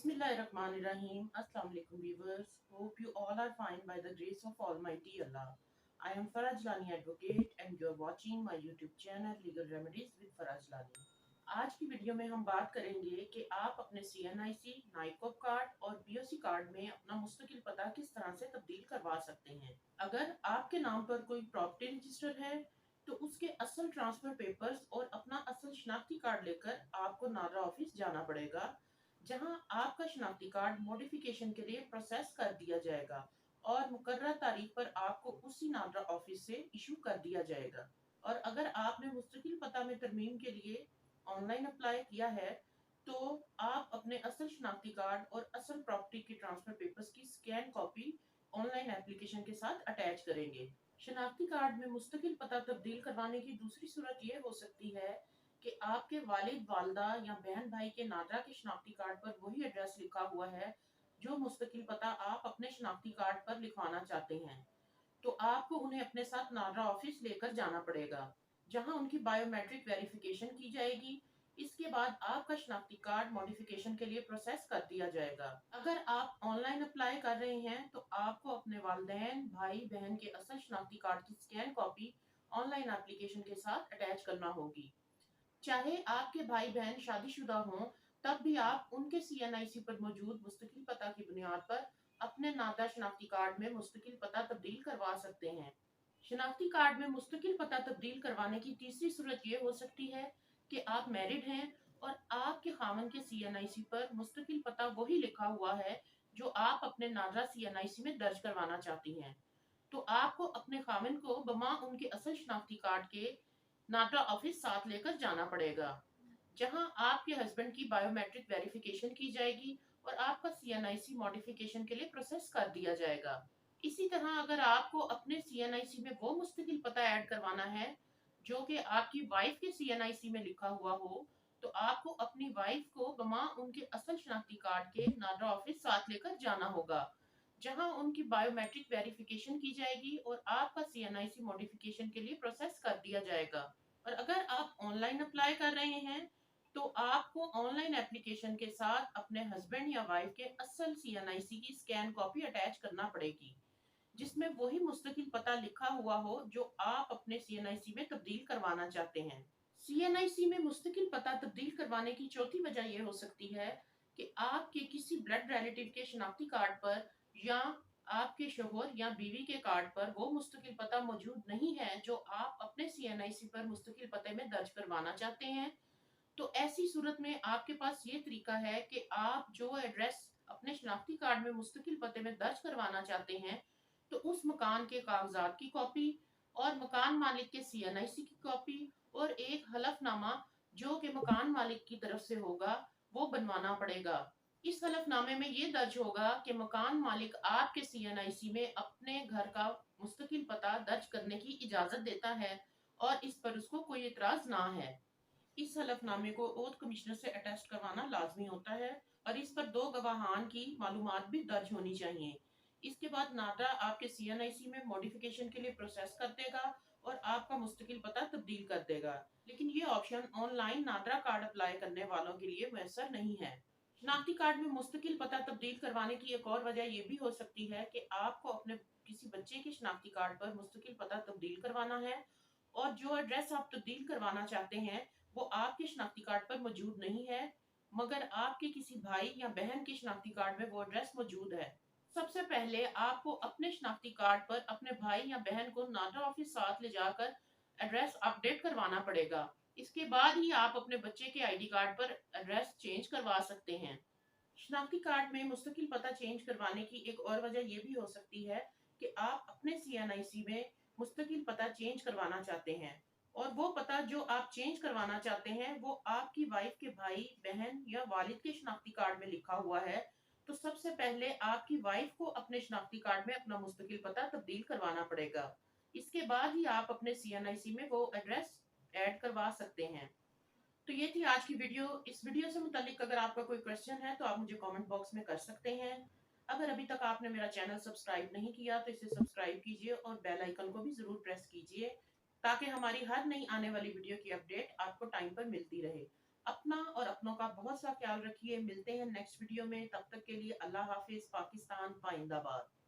Bismillahirrahmanirrahim. Assalamu alaikum viewers. Hope you all are fine by the grace of Almighty Allah. I am Faraj Lani Advocate and you are watching my YouTube channel Legal Remedies with Faraj Lani. आज की video में हम बात करेंगे कि आप अपने CNIC, NICOP card और BOC कार्ड में अपना मुस्तकिल पता किस तरह से तब्दील करवा सकते हैं। अगर आपके नाम पर कोई प्रॉपर्टी रजिस्टर है तो उसके असल ट्रांसफर पेपर्स और अपना असल शनाख्ती कार्ड लेकर आपको नादरा ऑफिस जाना पड़ेगा, जहां आपका शनाख्ती कार्ड मॉडिफिकेशन के लिए प्रोसेस कर दिया जाएगा और मुकर्रर तारीख पर आपको उसी नादरा ऑफिस से इशू कर दिया जाएगा। और अगर आपने मुस्तकिल पता में तरमीम के लिए ऑनलाइन अप्लाई किया है तो आप अपने असल शनाख्ती कार्ड और असल प्रॉपर्टी के ट्रांसफर पेपर्स की स्कैन कॉपी ऑनलाइन एप्लीकेशन के साथ अटैच करेंगे। शनाख्ती कार्ड में मुस्तकिल पता तब्दील करवाने की दूसरी सूरत ये हो सकती है कि आपके वालिद वालदा या बहन भाई के नादरा के शनाख्ती कार्ड पर वही एड्रेस लिखा हुआ है जो मुस्तकिल पता आप अपने शनाख्ती कार्ड पर लिखवाना चाहते हैं, तो आपको उन्हें अपने साथ नादरा ऑफिस लेकर जाना पड़ेगा, जहां उनकी बायोमेट्रिक वेरिफिकेशन की जाएगी। इसके बाद आपका शनाख्ती कार्ड मॉडिफिकेशन के लिए प्रोसेस कर दिया जाएगा। अगर आप ऑनलाइन अप्लाई कर रहे हैं तो आपको अपने वालिदैन भाई बहन के असल शनाख्ती कार्ड की स्कैन कॉपी ऑनलाइन एप्लीकेशन के साथ अटैच करना होगी। चाहे आपके भाई बहन शादीशुदा हों, तब भी आप उनके CNIC पर मौजूद मुस्तकिल पता की बुनियाद पर अपने नादरा शनाख्ती कार्ड में मुस्तकिल पता तब्दील करवा सकते हैं। शनाख्ती कार्ड में मुस्तकिल पता तब्दील करवाने की तीसरी सूरत ये हो सकती है कि आप मैरिड हैं और आपके खामन के CNIC पर मुस्तकिल पता वही लिखा हुआ है जो आप अपने नादरा CNIC में दर्ज करवाना चाहती हैं। तो आपको अपने खामिन को बमा उनके असल शनाख्ती कार्ड के नादरा ऑफिस साथ लेकर जाना पड़ेगा, जहां आपके हस्बैंड की बायोमेट्रिक वेरिफिकेशन की जाएगी और आपका CNIC मॉडिफिकेशन के लिए प्रोसेस कर दिया जाएगा। इसी तरह अगर आपको अपने CNIC में वो मुस्तकिल पता ऐड करवाना है जो कि आपकी वाइफ के CNIC में लिखा हुआ हो, तो आपको अपनी वाइफ को बमा उनके असल शनाख्ती कार्ड के नादरा ऑफिस साथ लेकर जाना होगा, जहां उनकी बायोमेट्रिक वेरिफिकेशन की जाएगी और आपका CNIC मॉडिफिकेशन के लिए प्रोसेस कर दिया जाएगा। और अगर आप ऑनलाइन अप्लाई कर रहे हैं तो आपको ऑनलाइन एप्लीकेशन के साथ अपने हस्बैंड या वाइफ के असल CNIC की स्कैन कॉपी अटैच करना पड़ेगी, जिसमें वही मुस्तकिल पता लिखा हुआ हो जो आप अपने CNIC में तब्दील करवाना चाहते हैं। CNIC में मुस्तकिल पता तब्दील करवाने की चौथी वजह यह हो सकती है कि आपके किसी ब्लड रिलेटिव के शनाख्ती कार्ड पर या आपके शोहर या बीवी के कार्ड पर वो मुस्तकिल पता मौजूद नहीं है जो आप अपने CNIC पर मुस्तकिल पते में दर्ज करवाना चाहते हैं। तो ऐसी सूरत में आपके पास ये तरीका है कि आप जो एड्रेस अपने शनाख्ती कार्ड में मुस्तकिल पते में दर्ज करवाना चाहते हैं, तो उस मकान के कागजात की कॉपी और मकान मालिक के CNIC की कॉपी और एक हलफनामा जो कि मकान मालिक की तरफ से होगा वो बनवाना पड़ेगा। इस हलफनामे में ये दर्ज होगा कि मकान मालिक आपके CNIC में अपने घर का मुस्तकिल पता दर्ज करने की इजाजत देता है और इस पर उसको कोई इतराज ना है। इस हलफनामे को ओथ कमिश्नर से अटेस्ट करवाना लाजमी होता है और इस पर 2 गवाहान की मालूमात भी दर्ज होनी चाहिए। इसके बाद नादरा आपके CNIC में मॉडिफिकेशन के लिए प्रोसेस कर देगा और आपका मुस्तकिल पता तब्दील कर देगा, लेकिन ये option online NADRA card apply करने वालों के लिए मैसर नहीं है। शनाख्ती कार्ड में मुस्तकिल पता तब्दील करवाने की एक और वजह यह भी हो सकती है कि आपको अपने किसी बच्चे के शनाख्ती कार्ड पर मुस्तकिल पता तब्दील करवाना है और जो एड्रेस आप तब्दील करवाना चाहते हैं वो आपके शनाख्ती कार्ड पर मौजूद नहीं है, मगर आपके किसी भाई या बहन के शनाख्ती कार्ड में वो एड्रेस मौजूद है। सबसे पहले आपको अपने शनाख्ती कार्ड पर अपने भाई या बहन को नादरा ऑफिस साथ ले जाकर एड्रेस अपडेट करवाना पड़ेगा। इसके बाद ही आप अपने बच्चे के ID कार्ड पर एड्रेस चेंज करवा सकते हैं। शनाख्ती कार्ड में मुस्तकिल पता चेंज करवाने की एक और वजह यह भी हो सकती है कि आप अपने CNIC में मुस्तकिल पता चेंज करवाना चाहते हैं और वो पता जो आप चेंज करवाना चाहते हैं वो आपकी वाइफ के भाई बहन या वालिद के शनाख्ती कार्ड में लिखा हुआ है। तो सबसे पहले आपकी वाइफ को अपने शनाख्ती कार्ड में अपना मुस्तकिल पता तब्दील करवाना पड़ेगा। इसके बाद ही आप अपने CNIC में वो एड्रेस ऐड करवा सकते हैं। तो ये थी आज की वीडियो। इस वीडियो से मुतालिक अगर आपका कोई क्वेश्चन है तो आप मुझे कमेंट बॉक्स में कर सकते हैं। अगर अभी तक आपने मेरा चैनल सब्सक्राइब नहीं किया तो इसे सब्सक्राइब कीजिए और बेल आइकन को भी जरूर प्रेस कीजिए ताकि हमारी हर नई आने वाली वीडियो की अपडेट आपको टाइम पर मिलती रहे। اپنا اور اپنوں کا بہت سا خیال رکھیے، ملتے ہیں نیکسٹ ویڈیو میں، تب تک کے لیے اللہ حافظ، پاکستان پائندہ باد۔